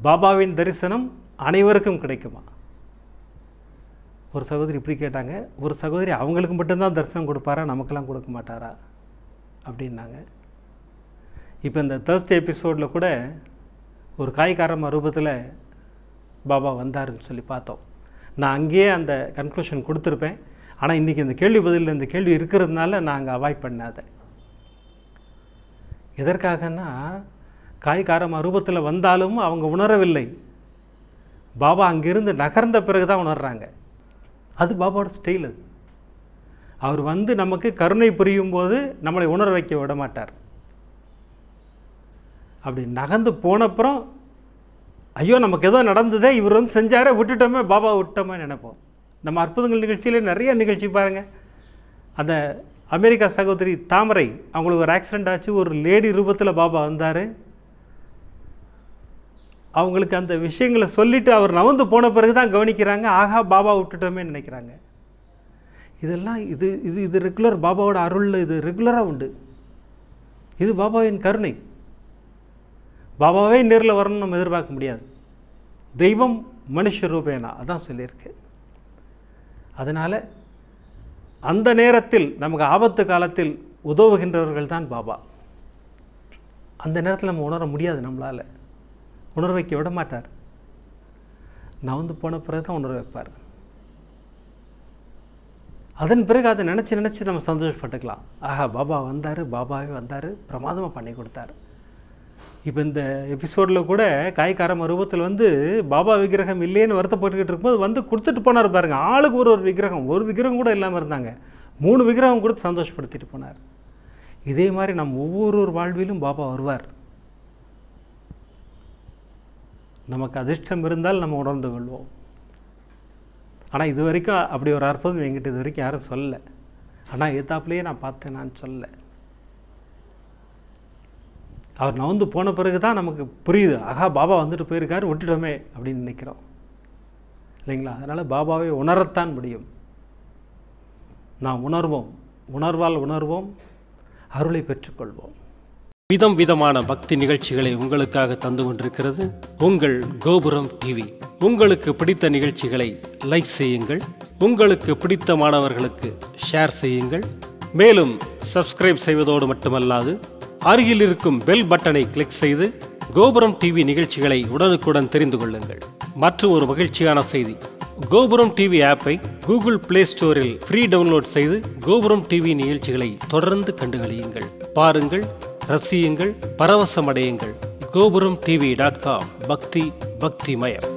பாபாவின் தரிசனம் அனைவருக்கும் கிடைக்குமா? ஒரு சகோதரி இப்படி கேட்டாங்க. ஒரு சகோதரி அவங்களுக்கு மட்டும்தான் தரிசனம் கொடுப்பாரா, நமக்கெல்லாம் கொடுக்க மாட்டாரா அப்படின்னாங்க. இப்போ இந்த தேர்ஸ்டே எபிசோடில் கூட ஒரு காய்காரம்மா ரூபத்தில் பாபா வந்தாருன்னு சொல்லி பார்த்தோம். நான் அங்கேயே அந்த கன்க்ளூஷன் கொடுத்துருப்பேன். ஆனால் இன்றைக்கி இந்த கேள்வி பதிலில் இந்த கேள்வி இருக்கிறதுனால நான் அங்கே அவாய்ட் பண்ணாத. எதற்காகனா, காய்காரம்மா ரூபத்தில் வந்தாலும் அவங்க உணரவில்லை. பாபா அங்கிருந்து நகர்ந்த பிறகு தான் உணர்றாங்க. அது பாபாவோட ஸ்டைல். அது அவர் வந்து நமக்கு கருணை புரியும் போது நம்மளை உணர வைக்க விட மாட்டார். அப்படி நகர்ந்து போனப்புறம் ஐயோ நமக்கு ஏதோ நடந்ததே, இவர் வந்து செஞ்சாரே, விட்டுட்டோமே, பாபா விட்டோமே நினைப்போம். நம்ம அற்புதங்கள் நிகழ்ச்சியில் நிறைய நிகழ்ச்சி பாருங்கள். அந்த அமெரிக்கா சகோதரி தாமரை, அவங்களுக்கு ஒரு ஆக்சிடெண்ட் ஆச்சு, ஒரு லேடி ரூபத்தில் பாபா வந்தார். அவங்களுக்கு அந்த விஷயங்களை சொல்லிவிட்டு அவர் நவந்து போன பிறகு தான் கவனிக்கிறாங்க, ஆகா பாபா விட்டுட்டோமே நினைக்கிறாங்க. இதெல்லாம் இது இது இது ரெகுலர் பாபாவோட அருள். இது ரெகுலராக உண்டு. இது பாபாவின் கருணை. பாபாவே நேரில் வரணும்னு நம்ம எதிர்பார்க்க முடியாது. தெய்வம் மனுஷ ரூபேனா அதான் சொல்லியிருக்கு. அதனால் அந்த நேரத்தில் நமக்கு ஆபத்து காலத்தில் உதவுகின்றவர்கள் தான் பாபா. அந்த நேரத்தில் நம்ம உணர முடியாது, நம்மளால் உணர வைக்க விட மாட்டார். நான் வந்து போன பிறகு தான் உணர வைப்பார். அதன் பிறகு அதை நினச்சி நினச்சி நம்ம சந்தோஷப்பட்டுக்கலாம். ஆஹா பாபா வந்தார், பாபாவே வந்தார், பிரமாதமாக பண்ணி கொடுத்தார். இப்போ இந்த எபிசோடில் கூட காய்காரம்மா ரூபத்தில் வந்து பாபா விக்கிரகம் இல்லைன்னு வருத்தப்பட்டுக்கிட்டு இருக்கும்போது வந்து கொடுத்துட்டு போனார் பாருங்க. ஆளுக்கு ஒரு ஒரு விக்கிரகம் கூட இல்லாமல் இருந்தாங்க. 3 விக்கிரகம் கொடுத்து சந்தோஷப்படுத்திட்டு போனார். இதே மாதிரி நம் ஒவ்வொரு வாழ்விலும் பாபா வருவார். நமக்கு அதிர்ஷ்டம் இருந்தால் நம்ம உணர்ந்து கொள்வோம். ஆனால் இது வரைக்கும் அப்படி ஒரு அற்புதம் என்கிட்ட இது வரைக்கும் யாரும் சொல்லலை. ஆனால் ஏத்தாப்புலேயே நான் பார்த்தேன், நான் சொல்லலை. அவர் நவந்து போன பிறகு தான் நமக்கு புரியுது, ஆகா பாபா வந்துட்டு போயிருக்காரு, விட்டுட்டோமே அப்படின்னு நினைக்கிறோம் இல்லைங்களா? அதனால் பாபாவை உணரத்தான் முடியும். நாம் உணர்வோம், உணர்வால் உணர்வோம், அருளை பெற்றுக்கொள்வோம். விதம் விதமான பக்தி நிகழ்ச்சிகளை உங்களுக்காக தந்து கொண்டிருக்கிறது உங்கள் கோபுரம் டிவி. உங்களுக்கு பிடித்த நிகழ்ச்சிகளை லைக் செய்யுங்கள், உங்களுக்கு பிடித்த மாணவர்களுக்கு ஷேர் செய்யுங்கள். மேலும் சப்ஸ்கிரைப் செய்வதோடு மட்டுமல்லாது அருகில் இருக்கும் பெல் பட்டனை கிளிக் செய்து கோபுரம் டிவி நிகழ்ச்சிகளை உடனுக்குடன் தெரிந்து கொள்ளுங்கள். மற்றும் ஒரு மகிழ்ச்சியான செய்தி, கோபுரம் டிவி ஆப்பை கூகுள் பிளே ஸ்டோரில் ஃப்ரீ டவுன்லோட் செய்து கோபுரம் டிவி நிகழ்ச்சிகளை தொடர்ந்து கண்டுகளியுங்கள், பாருங்கள், ரசியுங்கள், பரவசமடையுங்கள். gopuramtv.com பக்தி பக்திமயம்.